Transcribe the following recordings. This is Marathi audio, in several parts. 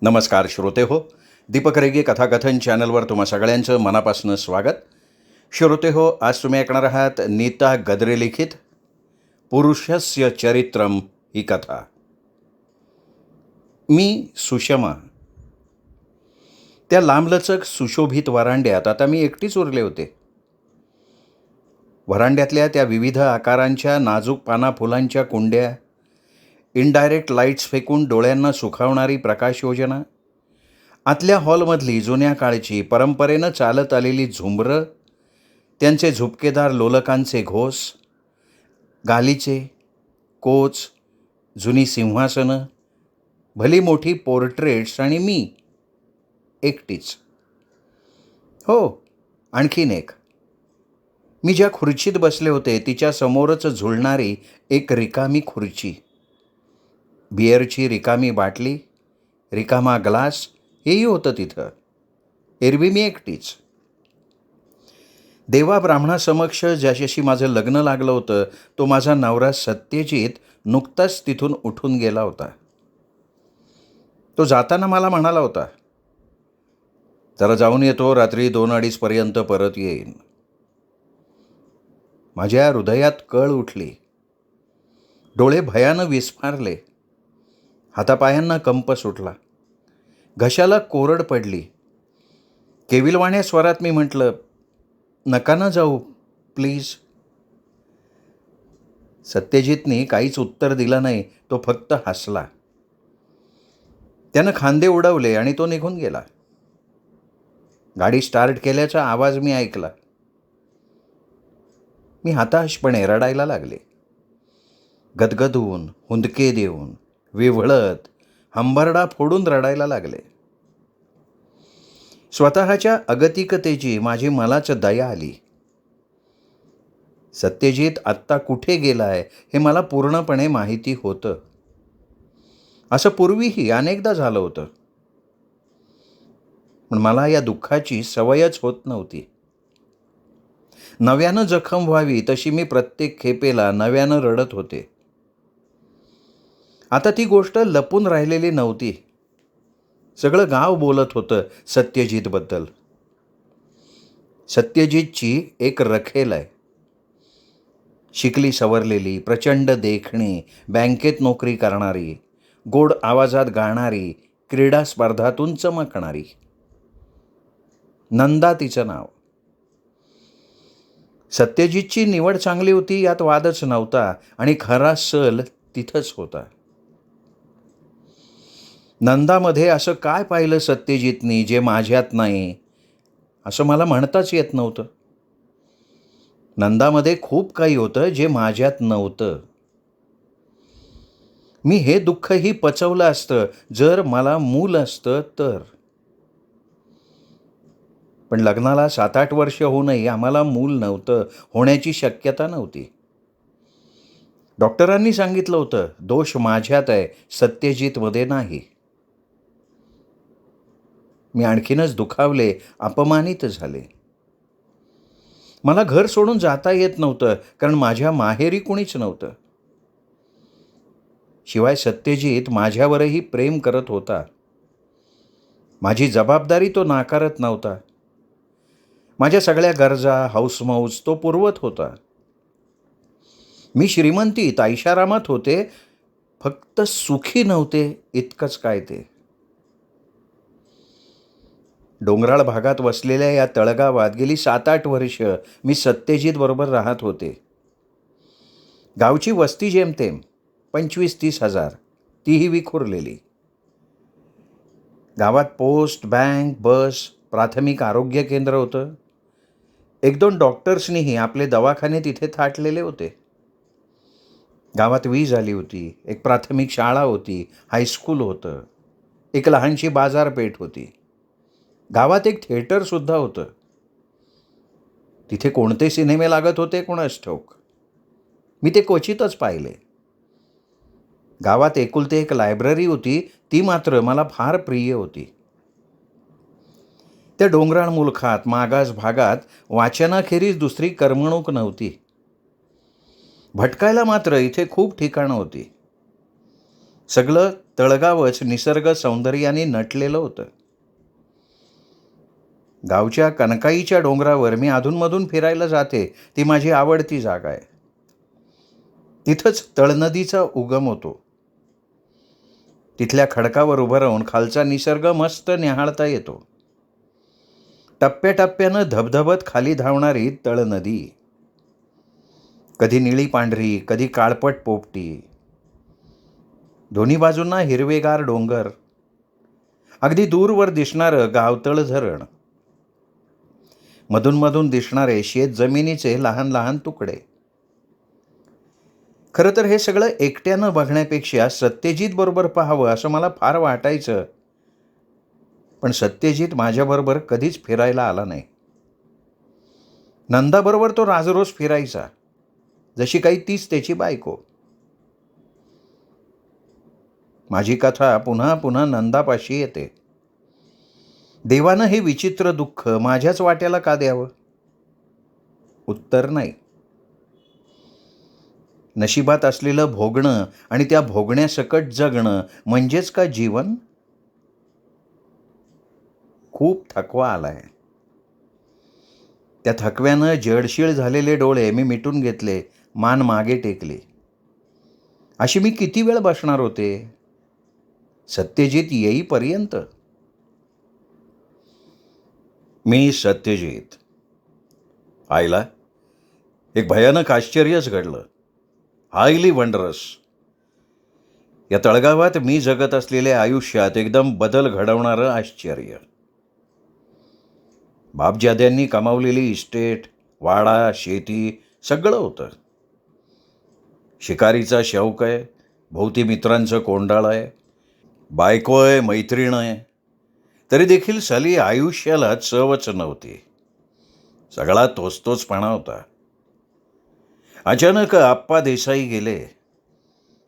नमस्कार श्रोते हो, दीपक रेगे कथाकथन चॅनलवर तुम्हा सगळ्यांचं मनापासून स्वागत. श्रोते हो, आज तुम्ही ऐकणार आहात नीता गद्रे लिखित पुरुषस्य चरित्रम ही कथा. मी सुषमा. त्या लांबलचक सुशोभित वरांड्यात आता मी एकटीच उरले होते. वरांड्यातल्या त्या विविध आकारांच्या नाजूक पाना फुलांच्या कुंड्या, इनडायरेक्ट लाईट्स फेकून डोळ्यांना सुखावणारी प्रकाश योजना, आतल्या हॉलमधली जुन्या काळची परंपरेनं चालत आलेली झुंबरं, त्यांचे झुपकेदार लोलकांचे घोस, गालीचे कोच, जुनी सिंहासनं, भली मोठी पोर्ट्रेट्स आणि मी एकटीच. हो, आणखीन एक. मी ज्या खुर्चीत बसले होते तिच्या समोरच झुलणारी एक रिकामी खुर्ची, बिअरची रिकामी बाटली, रिकामा ग्लास, हेही होतं तिथं. एरवी मी एकटीच. देवा ब्राह्मणासमक्ष ज्याच्याशी माझं लग्न लागलं होतं तो माझा नवरा सत्यजित नुकताच तिथून उठून गेला होता. तो जाताना मला म्हणाला होता, जरा जाऊन येतो, रात्री 2-2:30 पर्यंत परत येईन. माझ्या हृदयात कळ उठली, डोळे भयानं विस्फारले, हातापायांना कंप सुटला, घशाला कोरड पडली. केविलवाण्या स्वरात मी म्हटलं, नका ना जाऊ प्लीज. सत्यजितनी काहीच उत्तर दिलं नाही. तो फक्त हसला. त्यानं खांदे उडवले आणि तो निघून गेला. गाडी स्टार्ट केल्याचा आवाज मी ऐकला. मी हताशपणे रडायला लागले. गदगदून, हुंदके देऊन, विव्हळत, हंबरडा फोडून रडायला लागले. स्वतःच्या अगतिकतेची माझी मलाच दया आली. सत्यजित आत्ता कुठे गेलाय हे मला पूर्णपणे माहिती होतं. असं पूर्वीही अनेकदा झालं होतं. पण मला या दुःखाची सवयच होत नव्हती. नव्यानं जखम व्हावी तशी मी प्रत्येक खेपेला नव्यानं रडत होते. आता ती गोष्ट लपून राहिलेली नव्हती. सगळं गाव बोलत होतं सत्यजितबद्दल. सत्यजितची एक रखेल आहे. शिकली सवरलेली, प्रचंड देखणी, बँकेत नोकरी करणारी, गोड आवाजात गाणारी, क्रीडा स्पर्धातून चमकणारी. नंदा तिचं नाव. सत्यजितची निवड चांगली होती यात वादच नव्हता आणि खरा सल तिथंच होता. नंदामध्ये असं काय पाहिलं सत्यजितनी जे माझ्यात नाही, असं मला म्हणताच येत नव्हतं. नंदामध्ये खूप काही होतं जे माझ्यात नव्हतं. मी हे दुःखही पचवलं असतं जर मला मूल असतं तर. पण लग्नाला 7-8 वर्ष होऊनही आम्हाला मूल नव्हतं, होण्याची शक्यता नव्हती. डॉक्टरांनी सांगितलं होतं, दोष माझ्यात आहे, सत्यजितमध्ये नाही. मी आणखीनच दुखावले, अपमानित झाले. मला घर सोडून जाता येत नव्हतं कारण माझ्या माहेरी कुणीच नव्हतं. शिवाय सत्यजित माझ्यावरही प्रेम करत होता. माझी जबाबदारी तो नाकारत नव्हता. माझ्या सगळ्या गरजा, हौसमौज तो पुरवत होता. मी श्रीमंतीत, ऐशारामात होते, फक्त सुखी नव्हते इतकंच काय ते. डोंगराळ भागात वसलेल्या या तळगावात गेली 7-8 वर्ष मी सत्यजित बरोबर राहत होते. गावची वस्ती जेमतेम 25-30 हजार, तीही विखुरलेली. गावात पोस्ट, बँक, बस, प्राथमिक आरोग्य केंद्र होतं. 1-2 डॉक्टर्सनीही आपले दवाखाने तिथे थाटलेले होते. गावात वीज आली होती, एक प्राथमिक शाळा होती, हायस्कूल होतं, एक लहानशी बाजारपेठ होती. गावात एक थिएटरसुद्धा होतं. तिथे कोणते सिनेमे लागत होते कोणास ठाऊक. मी ते क्वचितच पाहिले. गावात एकुलते एक लायब्ररी होती, ती मात्र मला फार प्रिय होती. त्या डोंगराळ मुलखात, मागास भागात वाचनाखेरीज दुसरी करमणूक नव्हती. भटकायला मात्र इथे खूप ठिकाणं होती. सगळं तळगावच निसर्ग सौंदर्याने नटलेलं होतं. गावच्या कनकाईच्या डोंगरावर मी अधूनमधून फिरायला जाते. ती माझी आवडती जागा आहे. तिथंच तळनदीचा उगम होतो. तिथल्या खडकावर उभं राहून खालचा निसर्ग मस्त निहाळता येतो. टप्प्याटप्प्यानं धबधबत खाली धावणारी तळनदी, कधी निळी पांढरी, कधी काळपट पोपटी. दोन्ही बाजूंना हिरवेगार डोंगर, अगदी दूरवर दिसणारं गावतळ धरण, मधून मधून दिसणारे शेत जमिनीचे लहान लहान तुकडे. खरं तर हे सगळं एकट्यानं बघण्यापेक्षा सत्यजित बरोबर पाहावं असं मला फार वाटायचं. पण सत्यजित माझ्याबरोबर कधीच फिरायला आला नाही. नंदाबरोबर तो राजरोज फिरायचा, जशी काही तीच त्याची बायको. माझी कथा पुन्हा पुन्हा नंदापाशी येते. देवानं हे विचित्र दुःख माझ्याच वाट्याला का द्यावं? उत्तर नाही. नशिबात असलेलं भोगणं आणि त्या भोगण्यासकट जगणं म्हणजेच का जीवन? खूप थकवा आलाय. त्या थकव्यानं जडशीळ झालेले डोळे मी मिटून घेतले, मान मागे टेकली. अशी मी किती वेळ बसणार होते? सत्यजित येईपर्यंत. मी सत्यजित. आईला एक भयानक आश्चर्यच घडलं. Highly wondrous. या तळगावात मी जगत असलेल्या आयुष्यात एकदम बदल घडवणारं आश्चर्य. बापजाद्यांनी कमावलेली इस्टेट, वाडा, शेती सगळं होतं. शिकारीचा शौक आहे, भोवती मित्रांचं कोंडाळ आहे, बायको आहे, मैत्रीण आहे. तरी देखील साली आयुष्याला चवच नव्हती. सगळा तोचतोचपणा होता. अचानक आप्पा देसाई गेले.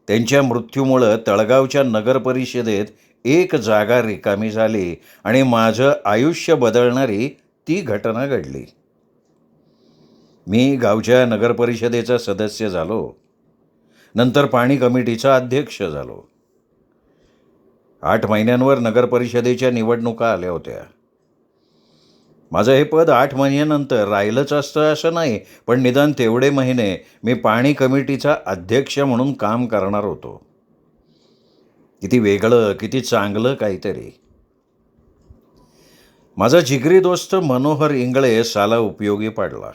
त्यांच्या मृत्यूमुळं तळगावच्या नगरपरिषदेत एक जागा रिकामी झाली आणि माझं आयुष्य बदलणारी ती घटना घडली. मी गावच्या नगरपरिषदेचा सदस्य झालो. नंतर पाणी कमिटीचा अध्यक्ष झालो. 8 महिन्यांवर नगरपरिषदेच्या निवडणुका आल्या होत्या. माझं हे पद 8 महिन्यानंतर राहिलंच असतं असं नाही, पण निदान तेवढे महिने मी पाणी कमिटीचा अध्यक्ष म्हणून काम करणार होतो. किती वेगळं, किती चांगलं काहीतरी. माझा जिगरी दोस्त मनोहर इंगळे साला उपयोगी पडला.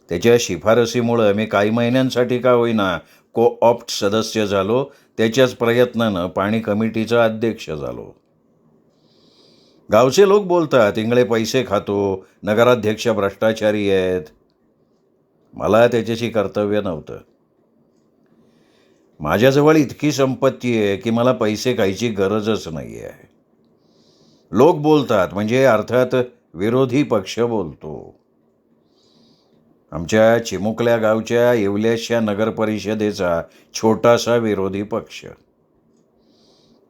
त्याच्या शिफारसीमुळं मी काही महिन्यांसाठी का होईना को-ऑप्ट सदस्य झालो. त्याच्याच प्रयत्नानं पाणी कमिटीचा अध्यक्ष झालो. गावचे लोक बोलतात इंगळे पैसे खातो, नगराध्यक्ष भ्रष्टाचारी आहेत. मला त्याच्याशी कर्तव्य नव्हतं. माझ्याजवळ इतकी संपत्ती आहे की मला पैसे खायची गरजच नाही आहे. लोक बोलतात म्हणजे अर्थात विरोधी पक्ष बोलतो. आमच्या चिमुकल्या गावच्या येवल्याच्या नगरपरिषदेचा छोटासा विरोधी पक्ष.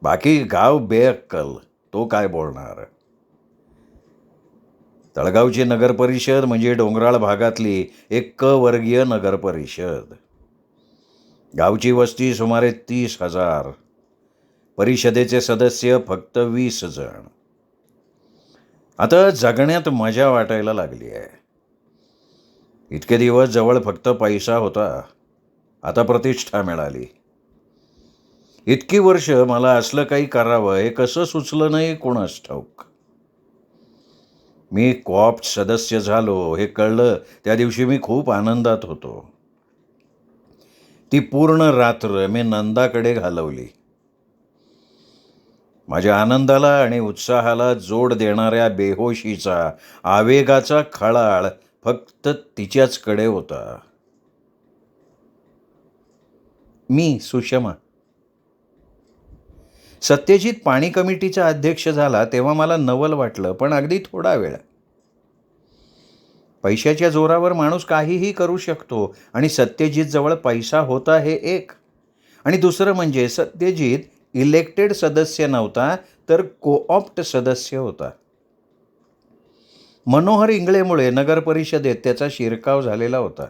बाकी गाव बेअक्कल, तो काय बोलणार? तळगावची नगरपरिषद म्हणजे डोंगराळ भागातली एक क वर्गीय नगरपरिषद. गावची वस्ती सुमारे 30,000. परिषदेचे सदस्य फक्त 20 जण. आता जगण्यात मजा वाटायला लागली आहे. इतके दिवस जवळ फक्त पैसा होता, आता प्रतिष्ठा मिळाली. इतकी वर्ष मला असलं काही करावं हे कसं सुचलं नाही कोणास ठाऊक. मी को-ऑप्ट सदस्य झालो हे कळलं त्या दिवशी मी खूप आनंदात होतो. ती पूर्ण रात्र मी नंदाकडे घालवली. माझ्या आनंदाला आणि उत्साहाला जोड देणाऱ्या बेहोशीचा, आवेगाचा खळाळ फक्त तिच्याचकडे होता. मी सुषमा. सत्यजित पाणी कमिटीचा अध्यक्ष झाला तेव्हा मला नवल वाटलं, पण अगदी थोडा वेळ. पैशाच्या जोरावर माणूस काहीही करू शकतो आणि सत्यजित जवळ पैसा होता हे एक. आणि दुसरं म्हणजे सत्यजित इलेक्टेड सदस्य नव्हता, तर को-ऑप्ट सदस्य होता. मनोहर इंगळेमुळे नगरपरिषदेत त्याचा शिरकाव झालेला होता.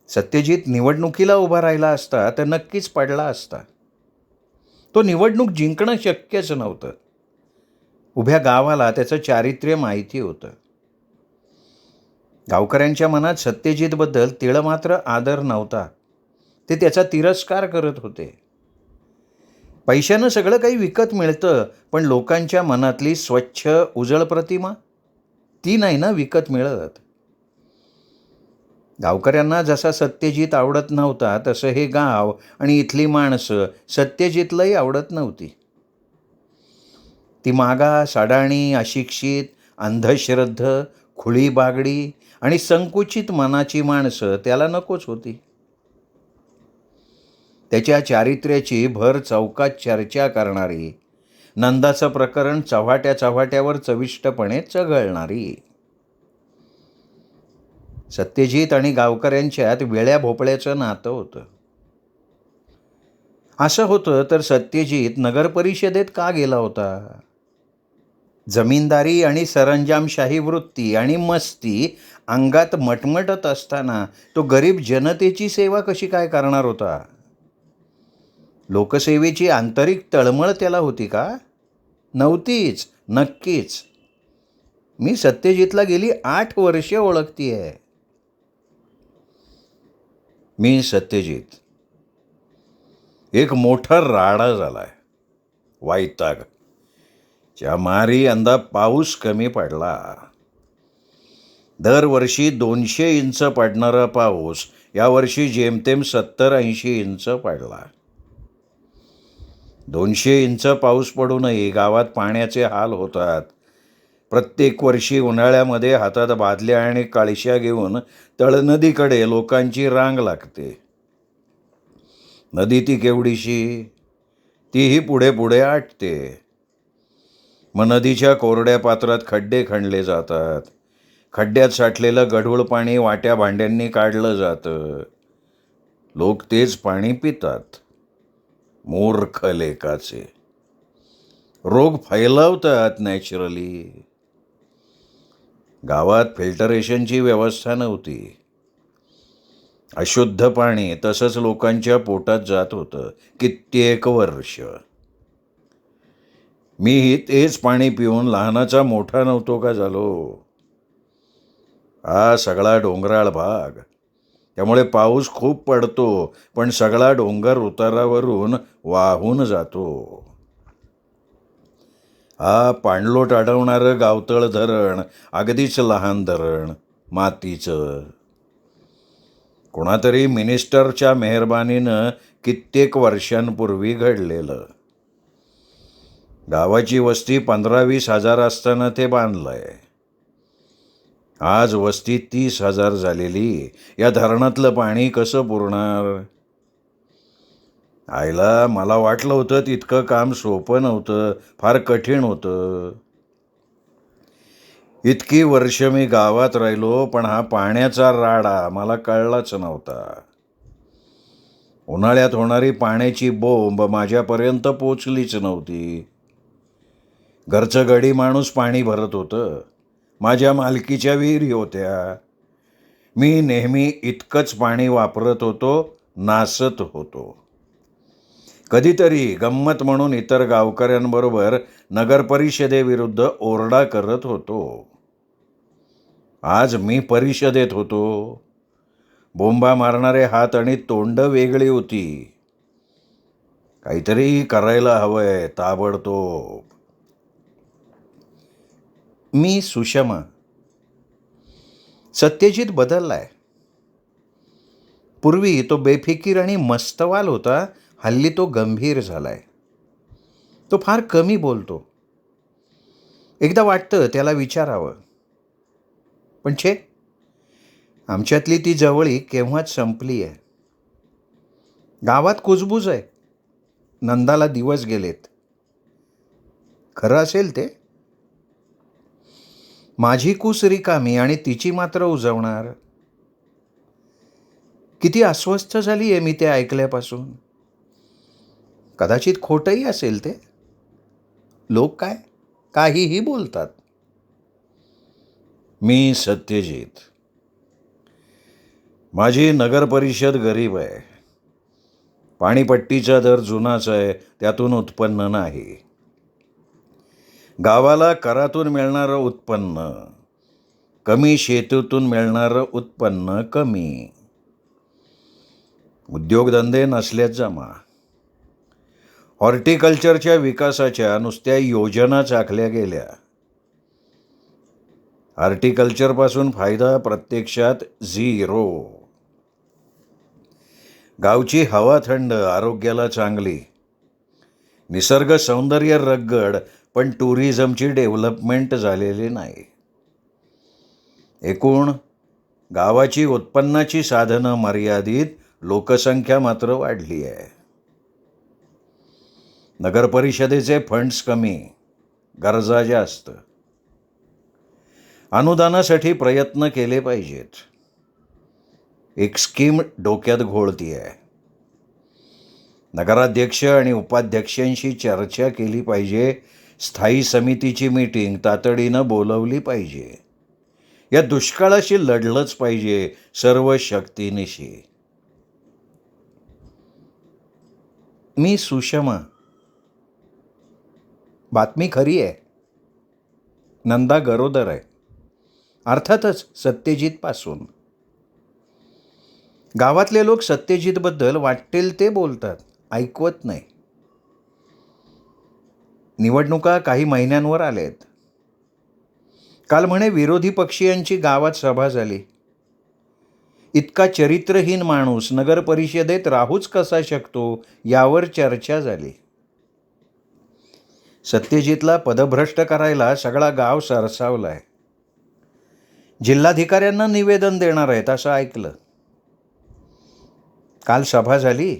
सत्यजित निवडणुकीला उभा राहिला असता तर नक्कीच पडला असता. तो निवडणूक जिंकणं शक्यच नव्हतं. उभ्या गावाला त्याचं चारित्र्य माहिती होतं. गावकऱ्यांच्या मनात सत्यजितबद्दल तिळमात्र आदर नव्हता. ते त्याचा तिरस्कार करत होते. पैशानं सगळं काही विकत मिळतं, पण लोकांच्या मनातली स्वच्छ उजळ प्रतिमा ती नाही ना विकत मिळत. गावकऱ्यांना जसा सत्यजित आवडत नव्हता तसं हे गाव आणि इथली माणसं सत्यजितलाही आवडत नव्हती. ती मागास, अडाणी, अशिक्षित, अंधश्रद्ध, खुळी बागडी आणि संकुचित मनाची माणसं त्याला नकोच होती. त्याच्या चारित्र्याची भर चौकात चर्चा करणारी, नंदाचं प्रकरण चव्हाट्या चव्हाट्यावर चविष्टपणे चघळणारी. सत्यजित आणि गावकऱ्यांच्यात वेळ्या भोपळ्याचं नातं होतं. असं होतं तर सत्यजित नगरपरिषदेत का गेला होता? जमीनदारी आणि सरंजामशाही वृत्ती आणि मस्ती अंगात मटमटत असताना तो गरीब जनतेची सेवा कशी काय करणार होता? लोकसेवेची आंतरिक तळमळ त्याला होती का? नव्हतीच, नक्कीच. मी सत्यजितला गेली 8 वर्षे ओळखतीये. मी सत्यजित. एक मोठा राडा झालाय. वैताग. च्या मारी यंदा पाऊस कमी पडला. दरवर्षी 200 इंच पडणारा पाऊस यावर्षी जेमतेम 70-80 इंच पडला. 200 इंच पाऊस पडूनही गावात पाण्याचे हाल होतात. प्रत्येक वर्षी उन्हाळ्यामध्ये हातात बादल्या आणि काळश्या घेऊन तळनदीकडे लोकांची रांग लागते. नदी ती केवढीशी, तीही पुढे पुढे आटते. मग नदीच्या कोरड्या पात्रात खड्डे खणले जातात. खड्ड्यात साठलेलं गढूळ पाणी वाट्या भांड्यांनी काढलं जातं. लोक तेच पाणी पितात. मूर्ख लेकाचे. रोग फैलावतात नॅचरली. गावात फिल्टरेशनची व्यवस्था नव्हती. अशुद्ध पाणी तसंच लोकांच्या पोटात जात होतं कित्येक वर्ष. मीही तेच पाणी पिऊन लहानाचा मोठा नव्हतो का झालो. हा सगळा डोंगराळ भाग, त्यामुळे पाऊस खूप पडतो, पण सगळा डोंगर उतारावरून वाहून जातो. हा पाणलोट अडवणारं गावतळ धरण अगदीच लहान धरण, मातीचं. कोणातरी मिनिस्टरच्या मेहरबानीनं कित्येक वर्षांपूर्वी घडलेलं. गावाची वस्ती 15-20 हजार असताना ते बांधलंय. आज वस्ती 30,000 झालेली. या धरणातलं पाणी कसं पुरणार? आईला मला वाटलं होतं तितकं काम सोपं नव्हतं, फार कठीण होतं. इतकी वर्ष मी गावात राहिलो, पण हा पाण्याचा राडा मला कळलाच नव्हता. उन्हाळ्यात होणारी पाण्याची बोंब माझ्यापर्यंत पोचलीच नव्हती. घरचं गडी माणूस पाणी भरत होतं. माझ्या मालकीच्या विहिरी होत्या. मी नेहमी इतकंच पाणी वापरत होतो, नासत होतो. कधीतरी गंमत म्हणून इतर गावकऱ्यांबरोबर नगरपरिषदेविरुद्ध ओरडा करत होतो. आज मी परिषदेत होतो. बोंबा मारणारे हात आणि तोंड वेगळी होती. काहीतरी करायला हवंय ताबडतोब. मी सुषमा. सत्यजित बदललाय. पूर्वी तो बेफिकीर आणि मस्तवाल होता, हल्ली तो गंभीर झालाय. तो फार कमी बोलतो. एकदा वाटतं त्याला विचारावं, पण छे, आमच्यातली ती जवळी केव्हाच संपली आहे. गावात कुजबूज आहे. नंदाला दिवस गेलेत. खरं असेल ते. माझी कूस रिकामी आणि तिची मात्र उजवणार. किती अस्वस्थ झाली आहे मी ते ऐकल्यापासून. कदाचित खोटंही असेल ते. लोक काय काहीही बोलतात. मी सत्यजित. माझी नगरपरिषद गरीब आहे. पाणीपट्टीचा दर जुनाच आहे, त्यातून उत्पन्न नाही. गावाला करातून मिळणारं उत्पन्न कमी, शेतीतून मिळणारं उत्पन्न कमी. उद्योगधंदे नसल्यात जमा. हॉर्टिकल्चरच्या विकासाच्या नुसत्या योजनाच आखल्या गेल्या. हॉर्टिकल्चरपासून फायदा प्रत्यक्षात झिरो. गावची हवा थंड, आरोग्याला चांगली. निसर्ग सौंदर्य रगड, पण टुरिझमची डेव्हलपमेंट झालेली नाही. एकूण गावाची उत्पन्नाची साधनं मर्यादित, लोकसंख्या मात्र वाढली आहे. नगरपरिषदेचे फंड्स कमी, गरजा जास्त. अनुदानासाठी प्रयत्न केले पाहिजेत. एक स्कीम डोक्यात घोळतीये. नगराध्यक्ष आणि उपाध्यक्षांशी चर्चा केली पाहिजे. स्थायी समितीची मीटिंग तातडीनं बोलवली पाहिजे. या दुष्काळाशी लढलंच पाहिजे सर्व शक्तीनिशी. मी सुषमा. बातमी खरी आहे. नंदा गरोदर आहे. अर्थातच सत्यजितपासून. गावातले लोक सत्यजितबद्दल वाटेल ते बोलतात, ऐकवत नाही. निवडणुका काही महिन्यांवर आल्यात. काल म्हणे विरोधी पक्षीयांची गावात सभा झाली. इतका चरित्रहीन माणूस नगरपरिषदेत राहूच कसा शकतो यावर चर्चा झाली. सत्यजितला पदभ्रष्ट करायला सगळा गाव सरसावलाय. जिल्हाधिकाऱ्यांना निवेदन देणार आहेत असं ऐकलं. काल सभा झाली,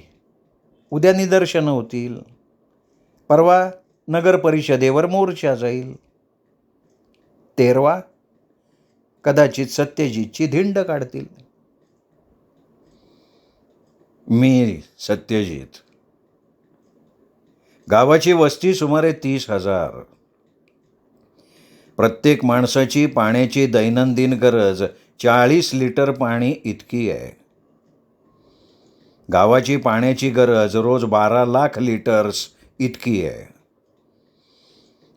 उद्या निदर्शनं होतील, परवा नगरपरिषदेवर मोर्चा जाईल, तेरवा कदाचित सत्यजितची धिंड काढतील. मी सत्यजित. गावाची वस्ती सुमारे 30,000. प्रत्येक माणसाची पाण्याची दैनंदिन गरज 40 लिटर पाणी इतकी आहे. गावाची पाण्याची गरज रोज 12 लाख लिटर्स इतकी आहे.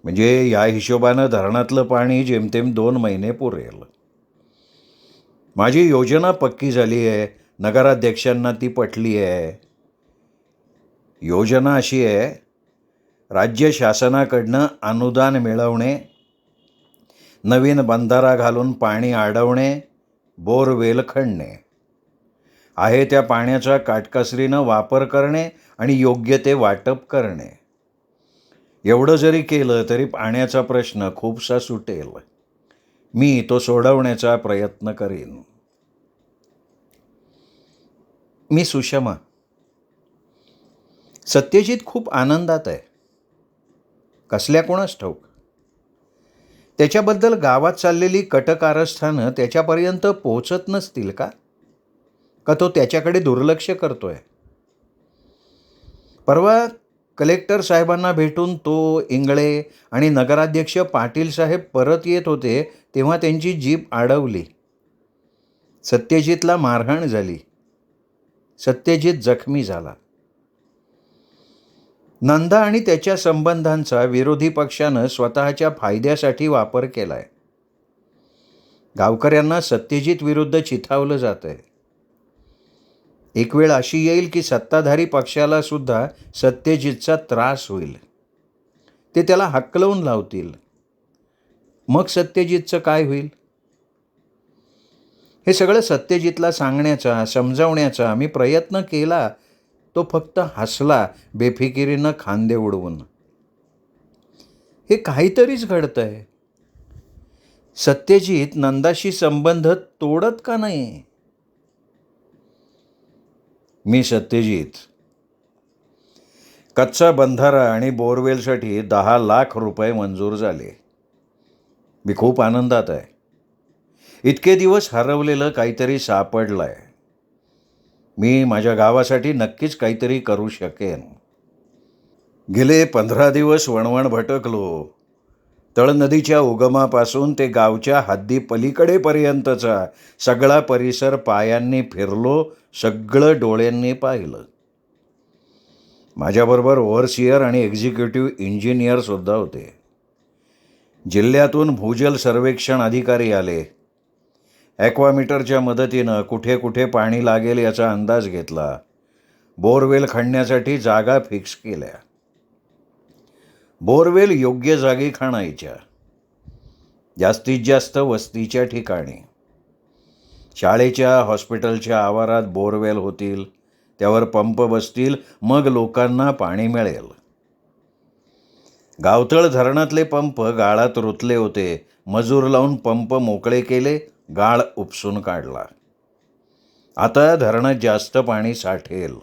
म्हणजे या हिशोबानं धरणातलं पाणी जेमतेम 2 महिने पुरेल. माझी योजना पक्की झाली आहे. नगराध्यक्षांना ती पटली आहे. योजना अशी आहे, राज्य शासनाकडनं अनुदान मिळवणे, नवीन बंधारा घालून पाणी अडवणे, बोरवेल खणणे, आहे त्या पाण्याचा काटकसरीनं वापर करणे आणि योग्य ते वाटप करणे. एवढं जरी केलं तरी पाण्याचा प्रश्न खूपसा सुटेल. मी तो सोडवण्याचा प्रयत्न करीन. मी सुषमा. सत्यजित खूप आनंदात आहे. कसल्या कोणास ठाऊक. त्याच्याबद्दल गावात चाललेली कटकारस्थानं त्याच्यापर्यंत पोहोचत नसतील का? का तो त्याच्याकडे दुर्लक्ष करतोय? परवा कलेक्टर साहेबांना भेटून तो, इंगळे आणि नगराध्यक्ष पाटील साहेब परत येत होते तेव्हा त्यांची जीप अडवली. सत्यजितला मारहाण झाली. सत्यजित जखमी झाला. नंदा आणि त्याच्या संबंधांचा विरोधी पक्षानं स्वतःच्या फायद्यासाठी वापर केलाय. गावकऱ्यांना सत्यजित विरुद्ध चिथावलं जात आहे. एक वेळ अशी येईल की सत्ताधारी पक्षाला सुद्धा सत्यजितचा त्रास होईल. ते त्याला हाकलवून लावतील. मग सत्यजितचं काय होईल? हे सगळं सत्यजितला सांगण्याचा, समजावण्याचा मी प्रयत्न केला. तो फक्त हसला, बेफिकिरीनं खांदे उडवून. हे काहीतरीच घडतंय. सत्यजित नंदाशी संबंध तोडत का नाही? मी सत्यजित. कच्चा बंधारा आणि बोरवेलसाठी 10 लाख रुपये मंजूर झाले. मी खूप आनंदात आहे. इतके दिवस हरवलेलं काहीतरी सापडलंय. मी माझ्या गावासाठी नक्कीच काहीतरी करू शकेन. गेले 15 दिवस वणवण भटकलो. तळनदीच्या उगमापासून ते गावच्या हद्दी पलीकडेपर्यंतचा सगळा परिसर पायांनी फिरलो, सगळं डोळ्यांनी पाहिलं. माझ्याबरोबर ओव्हरसियर आणि एक्झिक्युटिव्ह इंजिनियरसुद्धा होते. जिल्ह्यातून भूजल सर्वेक्षण अधिकारी आले. ॲक्वामीटरच्या मदतीनं कुठे कुठे पाणी लागेल याचा अंदाज घेतला. बोरवेल खणण्यासाठी जागा फिक्स केल्या. बोरवेल योग्य जागी खणायच्या, जास्तीत जास्त वस्तीच्या ठिकाणी. शाळेच्या, हॉस्पिटलच्या आवारात बोरवेल होतील, त्यावर पंप बसतील, मग लोकांना पाणी मिळेल. गावतळ धरणातले पंप गाळात रुतले होते. मजूर लावून पंप मोकळे केले, गाळ उपसून काढला. आता धरणात जास्त पाणी साठेल.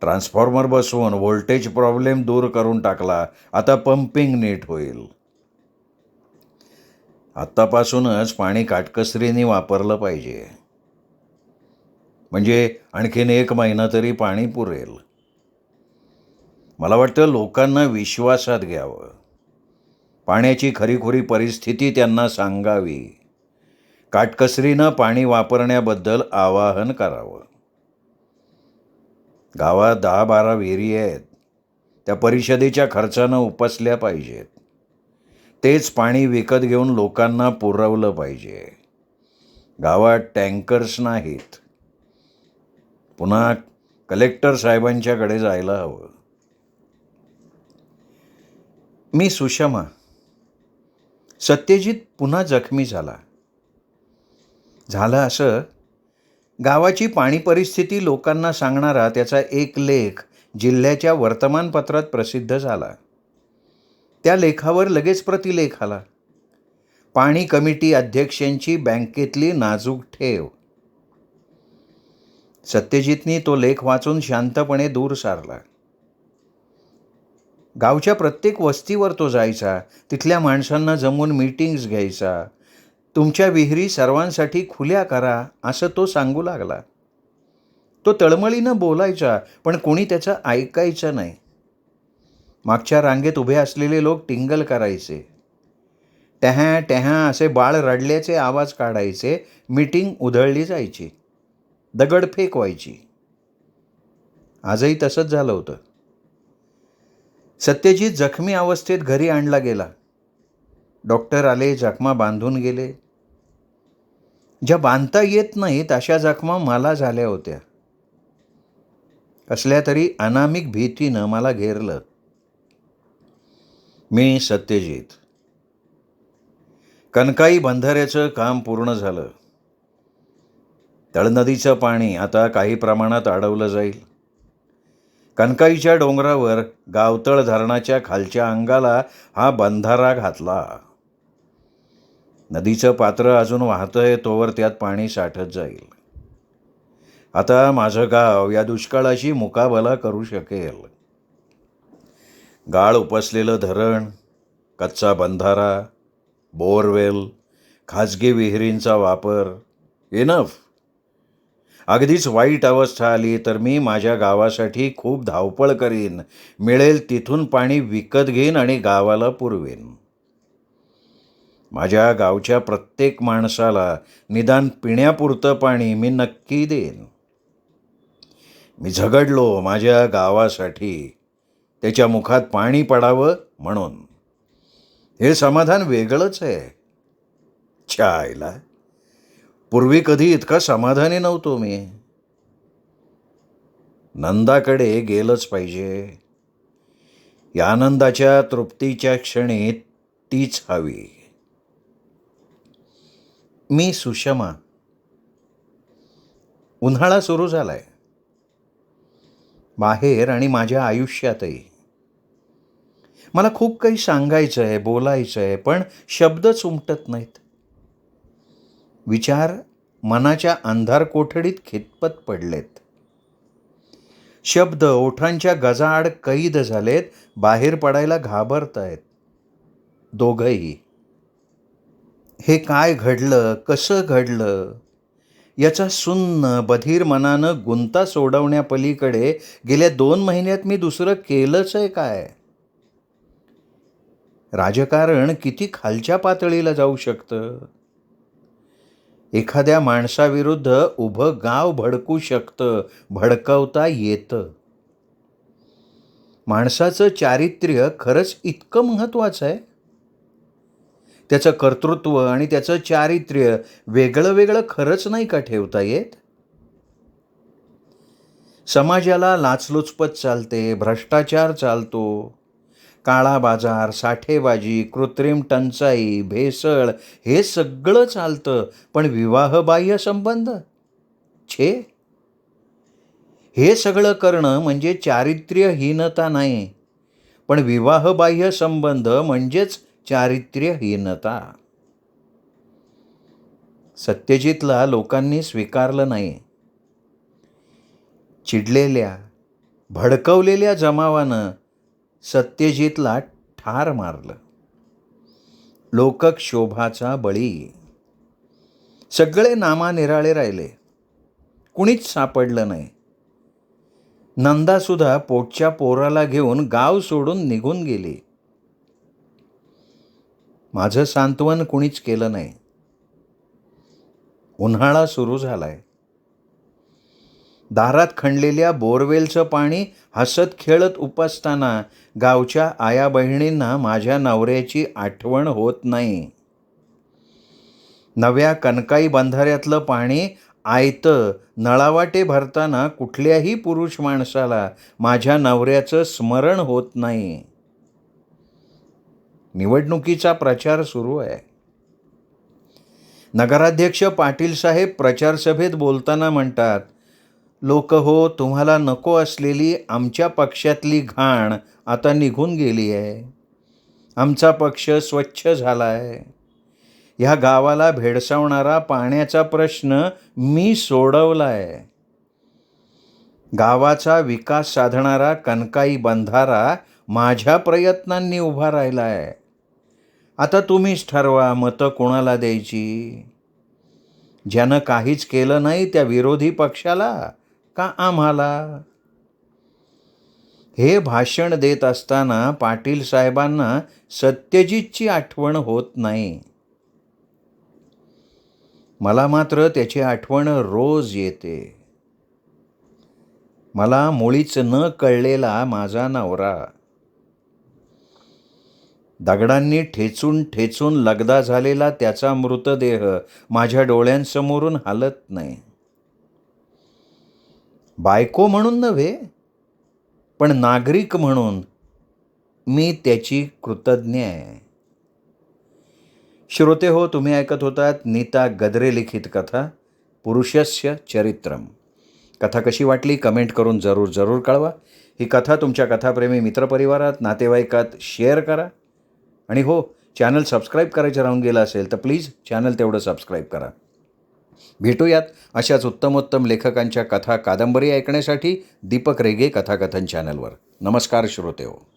ट्रान्सफॉर्मर बसवून व्होल्टेज प्रॉब्लेम दूर करून टाकला. आता पंपिंग नीट होईल. आत्तापासूनच पाणी काटकसरीने वापरलं पाहिजे, म्हणजे आणखीन 1 महिना तरी पाणी पुरेल. मला वाटतं लोकांना विश्वासात घ्यावं. पाण्याची खरीखुरी परिस्थिती त्यांना सांगावी. काटकसरीनं पाणी वापरण्याबद्दल आवाहन करावं. गावात 10-12 विहिरी आहेत. त्या परिषदेच्या खर्चानं उपसल्या पाहिजेत. तेच पाणी विकत घेऊन लोकांना पुरवलं पाहिजे. गावात टँकर्स नाहीत. पुन्हा कलेक्टर साहेबांच्याकडे जायला हवं. मी सुषमा. सत्यजित पुन्हा जखमी झाला. झालं असं, गावाची पाणी परिस्थिती लोकांना सांगणारा त्याचा एक लेख जिल्ह्याच्या वर्तमानपत्रात प्रसिद्ध झाला. त्या लेखावर लगेच प्रतिलेख आला. पाणी कमिटी अध्यक्षांची बँकेतली नाजूक ठेव. सत्यजितनी तो लेख वाचून शांतपणे दूर सारला. गावच्या प्रत्येक वस्तीवर तो जायचा. तिथल्या माणसांना जमवून मीटिंग्स घ्यायचा. तुमच्या विहिरी सर्वांसाठी खुल्या करा, असं तो सांगू लागला. तो तळमळीनं बोलायचा, पण कोणी त्याचं ऐकायचं नाही. मागच्या रांगेत उभे असलेले लोक टिंगल करायचे. टॅहा टॅहा असे बाळ रडल्याचे आवाज काढायचे. मीटिंग उधळली जायची. दगडफेक व्हायची. आजही तसंच झालं होतं. सत्यजित जखमी अवस्थेत घरी आणला गेला. डॉक्टर आले, जखमा बांधून गेले. ज्या बांधता येत नाहीत अशा जखमा मला झाल्या होत्या. कसल्या तरी अनामिक भीतीनं मला घेरलं. मी सत्यजित. कनकाई बंधाऱ्याचं काम पूर्ण झालं. तळनदीचं पाणी आता काही प्रमाणात अडवलं जाईल. कनकाईच्या डोंगरावर गावतळ धरणाच्या खालच्या अंगाला हा बंधारा घातला. नदीचं पात्र अजून वाहतंय, तोवर त्यात पाणी साठत जाईल. आता माझं गाव या दुष्काळाशी मुकाबला करू शकेल. गाळ उपसलेलं धरण, कच्चा बंधारा, बोरवेल, खाजगी विहिरींचा वापर, इनफ. अगदीच वाईट अवस्था आली तर मी माझ्या गावासाठी खूप धावपळ करीन. मिळेल तिथून पाणी विकत घेईन आणि गावाला पुरवेन. माझ्या गावच्या प्रत्येक माणसाला निदान पिण्यापुरतं पाणी मी नक्की देईन. मी झगडलो माझ्या गावासाठी, त्याच्या मुखात पाणी पडावं म्हणून. हे समाधान वेगळंच आहे. छायला, पूर्वी कधी इतका समाधानी नव्हतो मी. नंदाकडे गेलंच पाहिजे. या आनंदाच्या तृप्तीच्या क्षणी तीच हवी. मी सुषमा. उन्हाळा सुरू झालाय. बाहेर आणि माझ्या आयुष्यातही. मला खूप काही सांगायचं आहे, बोलायचं आहे, पण शब्दच उमटत नाहीत. विचार मनाच्या अंधार कोठडीत खितपत पडलेत. शब्द ओठांच्या गजाआड कैद झालेत. बाहेर पडायला घाबरतायत दोघंही. हे काय घडलं, कसं घडलं, याचा सुन्न बधीर मनानं गुंता सोडवण्यापलीकडे गेल्या 2 महिन्यात मी दुसरं केलंच आहे काय? राजकारण किती खालच्या पातळीला जाऊ शकतं. एखाद्या माणसाविरुद्ध उभं गाव भडकू शकतं, भडकवता येतं. माणसाचं चारित्र्य खरंच इतकं महत्त्वाचं आहे? त्याचं कर्तृत्व आणि त्याचं चारित्र्य वेगळं वेगळं खरंच नाही का ठेवता येत? समाजाला लाचलुचपत चालते, भ्रष्टाचार चालतो, काळा बाजार, साठेबाजी, कृत्रिम टंचाई, भेसळ हे सगळं चालतं. पण विवाहबाह्य संबंध? छे! हे सगळं करणं म्हणजे चारित्र्यहीनता नाही, पण विवाहबाह्य संबंध म्हणजेच चारित्र्यहीनता. सत्यजितला लोकांनी स्वीकारलं नाही. चिडलेल्या, भडकवलेल्या जमावानं सत्यजितला ठार मारलं. लोकक्षोभाचा बळी. सगळे नामानिराळे राहिले. कुणीच सापडलं नाही. नंदासुद्धा पोटच्या पोराला घेऊन गाव सोडून निघून गेली. माझं सांत्वन कुणीच केलं नाही. उन्हाळा सुरू झालाय. दारात खणलेल्या बोरवेलचं पाणी हसत खेळत उपसताना गावच्या आया बहिणींना माझ्या नवऱ्याची आठवण होत नाही. नव्या कनकाई बंधाऱ्यातलं पाणी आयतं नळावाटे भरताना कुठल्याही पुरुष माणसाला माझ्या नवऱ्याचं स्मरण होत नाही. निवडणुकीचा प्रचार सुरू आहे. नगराध्यक्ष पाटील साहेब प्रचारसभेत बोलताना म्हणतात, लोक हो, तुम्हाला नको असलेली आमच्या पक्षातली घाण आता निघून गेली आहे. आमचा पक्ष स्वच्छ झाला आहे. ह्या गावाला भेडसावणारा पाण्याचा प्रश्न मी सोडवला आहे. गावाचा विकास साधणारा कनकाई बंधारा माझ्या प्रयत्नांनी उभा राहिला आहे. आता तुम्हीच ठरवा मतं कोणाला द्यायची. ज्यानं काहीच केलं नाही त्या विरोधी पक्षाला का आम्हाला? हे भाषण देत असताना पाटील साहेबांना सत्यजितची आठवण होत नाही. मला मात्र त्याची आठवण रोज येते. मला मुळीच न कळलेला माझा नवरा. दगडांनी ठेचून ठेचून लगदा झालेला त्याचा मृतदेह माझ्या डोळ्यांसमोरून हलत नाही. बायको म्हणून नव्हे, पण नागरिक म्हणून मी त्याची कृतज्ञ आहे. श्रोते हो, तुम्ही ऐकत होतात नीता गद्रे लिखित कथा पुरुषस्य चरित्रम. कथा कशी वाटली कमेंट करून जरूर कळवा. ही कथा तुमच्या कथाप्रेमी मित्रपरिवारात, नातेवाईकात शेअर करा. आणि हो, चॅनल सबस्क्राईब करायचं राहून गेलं असेल तर प्लीज चॅनल तेवढं सबस्क्राईब करा. भेटूयात अशाच उत्तमोत्तम लेखकांच्या कथा कादंबरी ऐकण्यासाठी दीपक रेगे कथाकथन चॅनलवर. नमस्कार श्रोते हो.